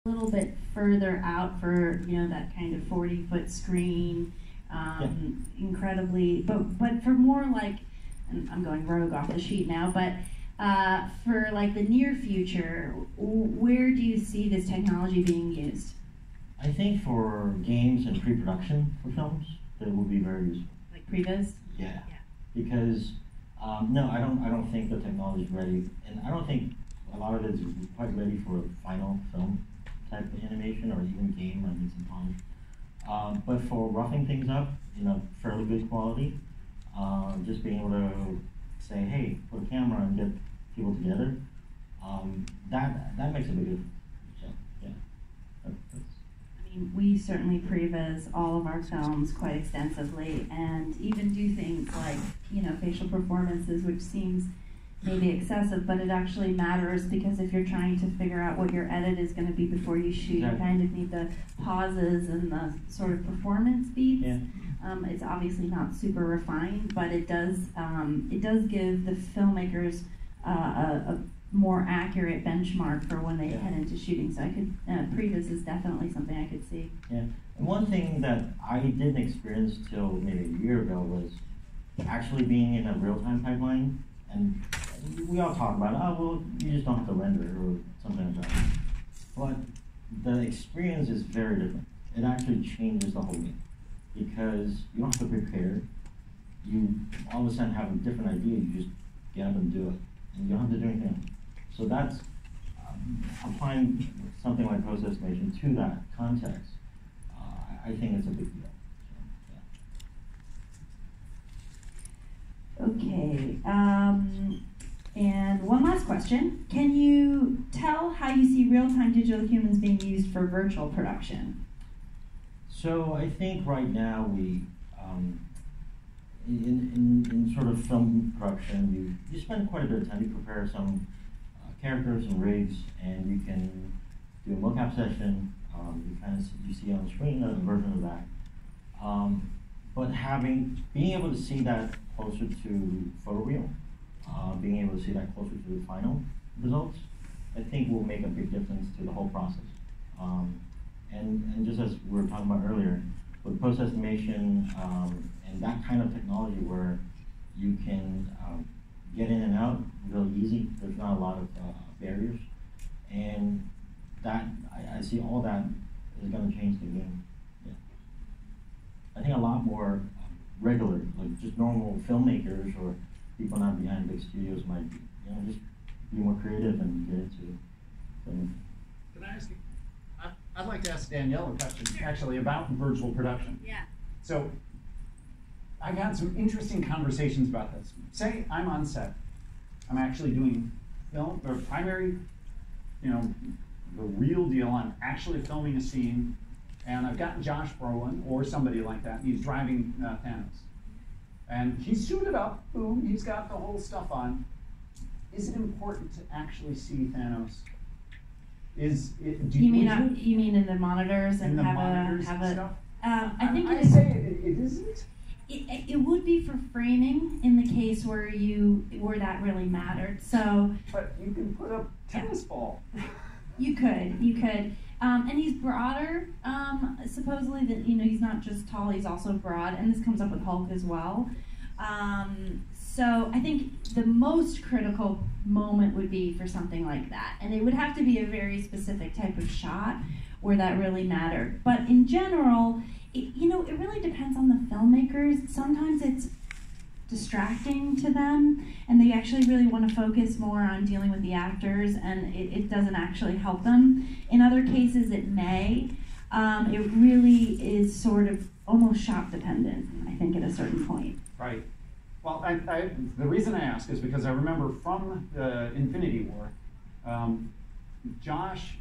a little bit further out for, you know, that kind of 40-foot screen, incredibly, but for more like, and I'm going rogue off the sheet now, but for like the near future, where do you see this technology being used? I think for games and pre-production for films, that will be very useful. Like previs? Yeah. Because no, I don't think the technology is ready, and I don't think a lot of it is quite ready for a final film type of animation or even game. I need some time. But for roughing things up, you know, fairly good quality, just being able to say, hey, put a camera and get people together, that makes a big difference. So yeah. I mean, we certainly previs all of our films quite extensively, and even do things like, you know, facial performances, which seems maybe excessive, but it actually matters, because if you're trying to figure out what your edit is going to be before you shoot, you kind of need the pauses and the sort of performance beats. Yeah. It's obviously not super refined, but it does give the filmmakers a more accurate benchmark for when they head into shooting. So I could previs is definitely something I could see. Yeah. And one thing that I didn't experience till maybe a year ago was actually being in a real-time pipeline. And we all talk about, oh, well, you just don't have to render or something like that. But the experience is very different. It actually changes the whole game, because you don't have to prepare. You all of a sudden have a different idea. You just get up and do it, and you don't have to do anything else. So that's applying something like post-estimation to that context. I think it's a big deal. So, yeah. Okay, and one last question. Can you tell how you see real-time digital humans being used for virtual production? So I think right now we, in sort of film production, you spend quite a bit of time. You prepare some characters and rigs, and you can do a mocap session. You see on the screen a version of that. But being able to see that closer to photoreal, being able to see that closer to the final results, I think will make a big difference to the whole process. And just as we were talking about earlier, with post-estimation and that kind of technology where you can get in and out really easy, there's not a lot of barriers, and that I see all that is going to change the game. Yeah. I think a lot more regular, like just normal filmmakers or people not behind big studios might, just be more creative and get into film. Can I ask you? I'd like to ask Danielle a question, actually, about virtual production. Yeah. So, I've had some interesting conversations about this. Say I'm on set. I'm actually doing film, or primary, the real deal. I'm actually filming a scene, and I've got Josh Brolin or somebody like that. He's driving Thanos. And he's suited up, boom, he's got the whole stuff on. Is it important to actually see Thanos? You mean in the monitors and have a stuff? I think I say it isn't. It would be for framing in the case where that really mattered. So, but you can put a tennis ball. You could, and he's broader. Supposedly that he's not just tall; he's also broad, and this comes up with Hulk as well. So I think the most critical moment would be for something like that. And it would have to be a very specific type of shot where that really mattered. But in general, it really depends on the filmmakers. Sometimes it's distracting to them, and they actually really want to focus more on dealing with the actors, and it doesn't actually help them. In other cases, it may. It really is sort of almost shot dependent, I think, at a certain point. Right. Well, the reason I ask is because I remember from Infinity War, Josh,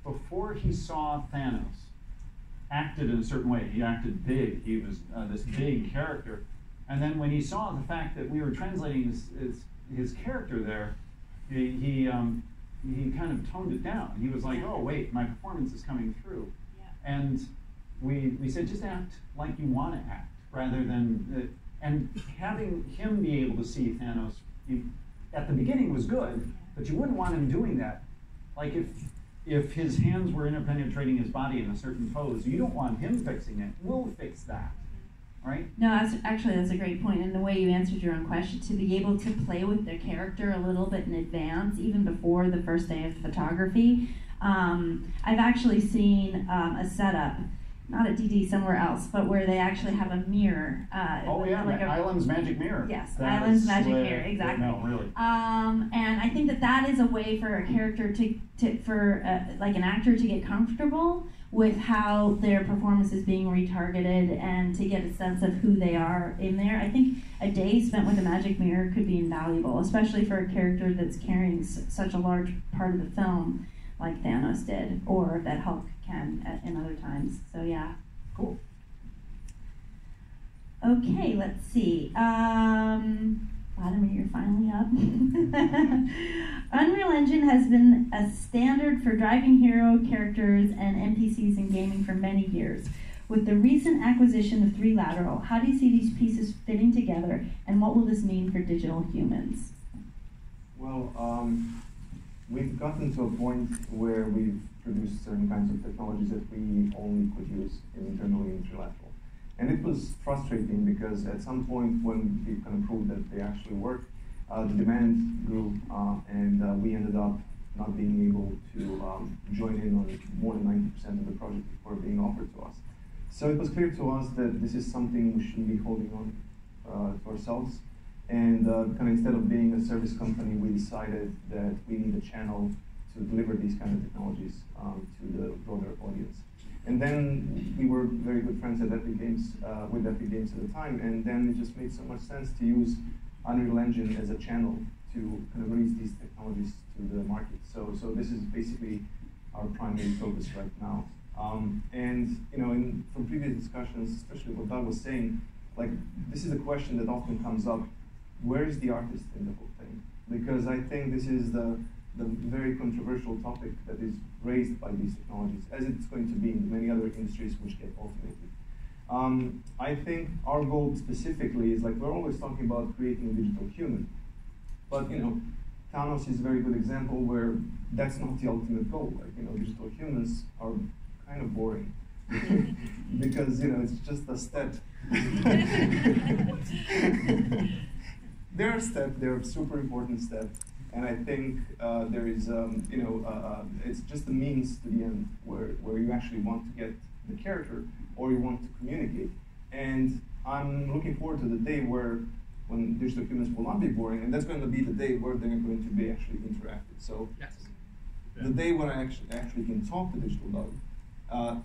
before he saw Thanos, acted in a certain way. He acted big. He was this big character. And then when he saw the fact that we were translating his character there, he kind of toned it down. He was like, oh, wait, my performance is coming through. Yeah. And we said, just act like you want to act, rather than... And having him be able to see Thanos at the beginning was good, but you wouldn't want him doing that. Like if if his hands were interpenetrating his body in a certain pose, you don't want him fixing it. We'll fix that, right? No, that's a great point. And the way you answered your own question, to be able to play with their character a little bit in advance, even before the first day of photography. I've actually seen a setup, not at DD, somewhere else, but where they actually have a mirror. Like Island's Magic Mirror. Yes, Island's Magic Mirror, exactly. No, really. And I think that is a way for a character like an actor to get comfortable with how their performance is being retargeted and to get a sense of who they are in there. I think a day spent with a magic mirror could be invaluable, especially for a character that's carrying such a large part of the film, like Thanos did, or that Hulk can in other times. So yeah. Cool. Okay, let's see. Vladimir, you're finally up. Unreal Engine has been a standard for driving hero characters and NPCs in gaming for many years. With the recent acquisition of 3 Lateral, how do you see these pieces fitting together, and what will this mean for digital humans? Well, we've gotten to a point where we've produced certain kinds of technologies that we only could use internally in 3 Lateral. And it was frustrating because at some point when we kind of proved that they actually work, the demand grew and we ended up not being able to join in on more than 90% of the projects that were being offered to us. So it was clear to us that this is something we shouldn't be holding on to ourselves. And kind of instead of being a service company, we decided that we need a channel to deliver these kind of technologies to the broader audience. And then we were very good friends at Epic Games, with Epic Games at the time, and then it just made so much sense to use Unreal Engine as a channel to kind of release these technologies to the market. So this is basically our primary focus right now. And you know, from previous discussions, especially what Doug was saying, like this is a question that often comes up: where is the artist in the whole thing? Because I think this is the very controversial topic that is raised by these technologies, as it's going to be in many other industries which get automated. I think our goal specifically is, like, we're always talking about creating a digital human, but you know, Thanos is a very good example where that's not the ultimate goal. Like, you know, digital humans are kind of boring because, you know, it's just a step. They're a step, they're a super important step. And I think there is, you know, it's just the means to the end where you actually want to get the character or you want to communicate. And I'm looking forward to the day when digital humans will not be boring, and that's going to be the day where they're going to be actually interactive. So yes. The day when I actually can talk to digital dog,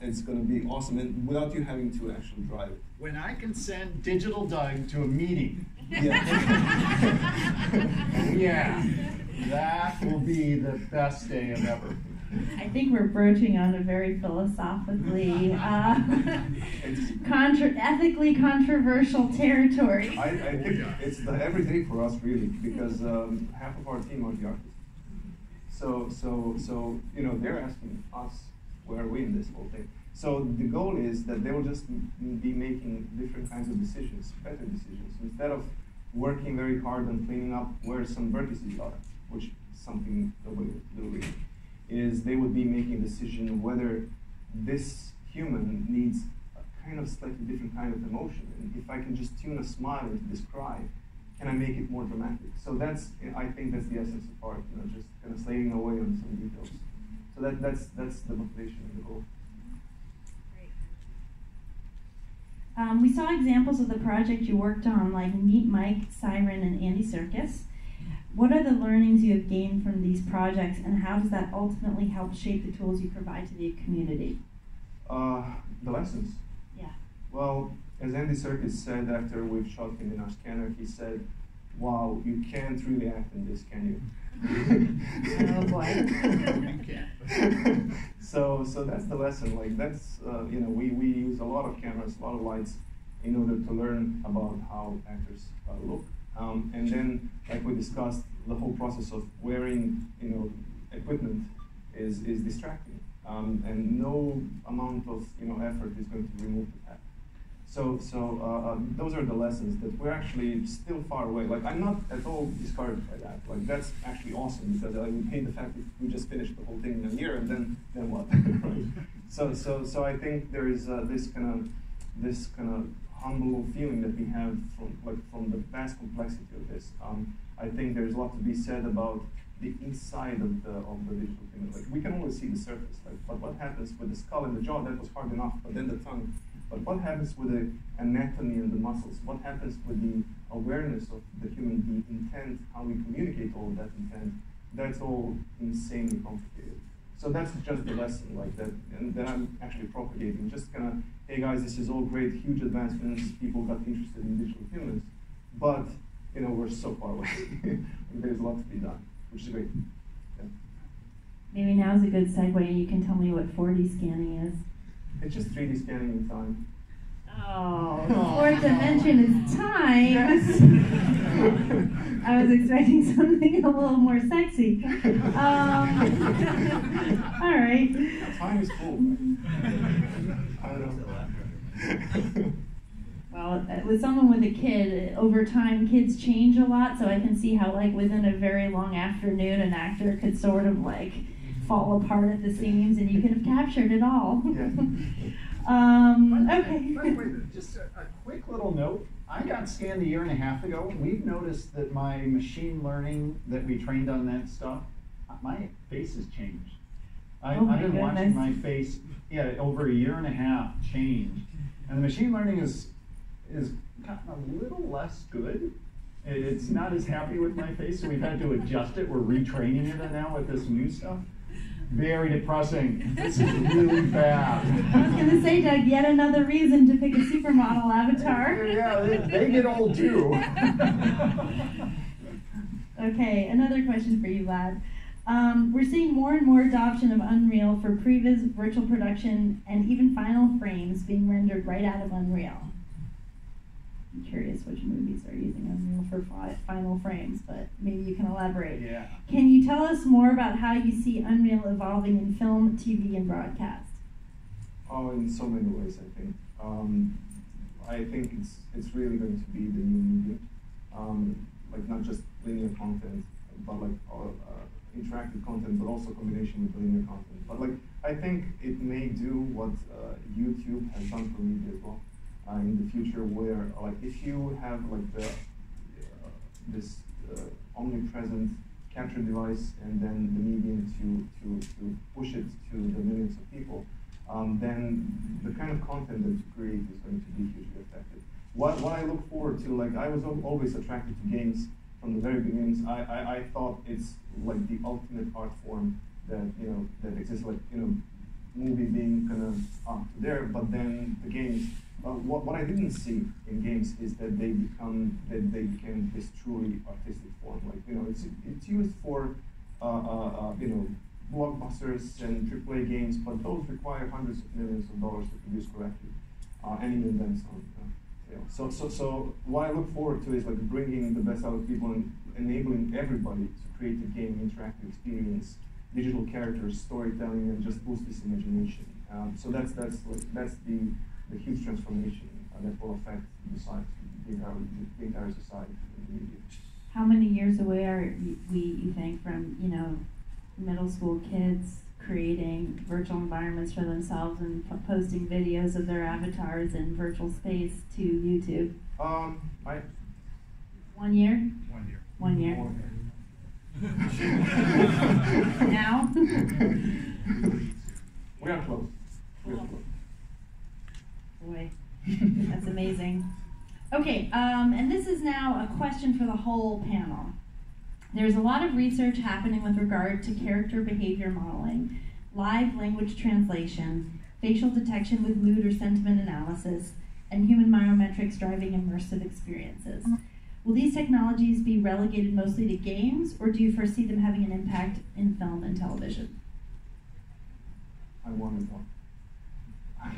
it's going to be awesome, and without you having to actually drive it. When I can send digital Doug to a meeting. Yeah. Yeah. That will be the best day of ever. I think we're broaching on a very philosophically, ethically controversial territory. I think it's the everyday for us, really, because half of our team are the artists. So you know, they're asking us, where are we in this whole thing? So the goal is that they will just be making different kinds of decisions, better decisions, instead of working very hard on cleaning up where some vertices are, which is something nobody would do, is they would be making a decision whether this human needs a kind of slightly different kind of emotion. And if I can just tune a smile into this cry, can I make it more dramatic? So that's, I think that's the essence of art, you know, just kind of slaving away on some details. So that's the motivation and the goal. We saw examples of the project you worked on, like Meet Mike, Siren, and Andy Serkis. What are the learnings you have gained from these projects, and how does that ultimately help shape the tools you provide to the community? The lessons. Yeah. Well, as Andy Serkis said after we've shot him in our scanner, he said, "Wow, you can't really act in this, can you?" Oh boy. You can't. So that's the lesson. Like that's you know, we use a lot of cameras, a lot of lights, in order to learn about how actors look. And then, like we discussed, the whole process of wearing, you know, equipment is distracting, and no amount of, you know, effort is going to remove that. Those are the lessons that we're actually still far away. Like, I'm not at all discouraged by that. Like, that's actually awesome, because I would hate the fact that we just finished the whole thing in a year, and then what? Right? So I think there is this kind of humble feeling that we have from the vast complexity of this. I think there's a lot to be said about the inside of the digital human. Like, we can only see the surface, right? But what happens with the skull and the jaw? That was hard enough. But then the tongue. But what happens with the anatomy and the muscles? What happens with the awareness of the human, the intent, how we communicate all of that intent? That's all insanely complicated. So that's just the lesson, like that, and that I'm actually propagating. Just kind of, hey guys, this is all great, huge advancements. People got interested in digital humans, but we're so far away. There's a lot to be done, which is great. Yeah. Maybe now's a good segue, and you can tell me what 4D scanning is. It's just 3D scanning in time. Oh, fourth dimension is time. Yes. I was expecting something a little more sexy. All right. Time is cool. I don't know. Well, with someone with a kid, over time, kids change a lot, so I can see how, like, within a very long afternoon, an actor could sort of, like, fall apart at the seams, and you could have captured it all. Okay. By the way, just a quick little note. I got scanned a year and a half ago. We've noticed that my machine learning that we trained on that stuff, my face has changed. I've been watching my face, over a year and a half change. And the machine learning is gotten a little less good. It's not as happy with my face, so we've had to adjust it. We're retraining it now with this new stuff. Very depressing. This is really bad. I was going to say, Doug, yet another reason to pick a supermodel avatar. Yeah, they get old too. Okay, another question for you, Vlad. We're seeing more and more adoption of Unreal for previs, virtual production, and even final frames being rendered right out of Unreal. I'm curious which movies are using Unreal for final frames, but maybe you can elaborate. Yeah. Can you tell us more about how you see Unreal evolving in film, TV, and broadcast? Oh, in so many ways, I think. I think it's really going to be the new medium. Like, not just linear content, but like interactive content, but also combination with linear content. But like, I think it may do what YouTube has done for media as well. In the future, where like if you have like this omnipresent capture device and then the medium to push it to the millions of people, then the kind of content that you create is going to be hugely affected. What I look forward to, like, I was always attracted to games from the very beginnings. I thought it's like the ultimate art form that that exists, like movie being kind of up there, but then the games. What I didn't see in games is that they became this truly artistic form. Like it's used for blockbusters and AAA games, but those require hundreds of millions of dollars to produce correctly, and even then some. So what I look forward to is like bringing the best out of people and enabling everybody to create a game, interactive experience, digital characters, storytelling, and just boost this imagination. So that's the huge transformation that will affect the entire society and the media. How many years away are we, you think, from middle school kids creating virtual environments for themselves and posting videos of their avatars in virtual space to YouTube? 1 year? 1 year. 1 year. Now? We are close. Boy, that's amazing. Okay, and this is now a question for the whole panel. There's a lot of research happening with regard to character behavior modeling, live language translation, facial detection with mood or sentiment analysis, and human biometrics driving immersive experiences. Will these technologies be relegated mostly to games, or do you foresee them having an impact in film and television? I want to know.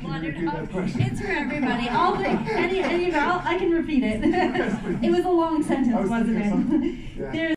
It's for everybody. All three. Any of y'all, I can repeat it. It was a long sentence, wasn't it? Yeah.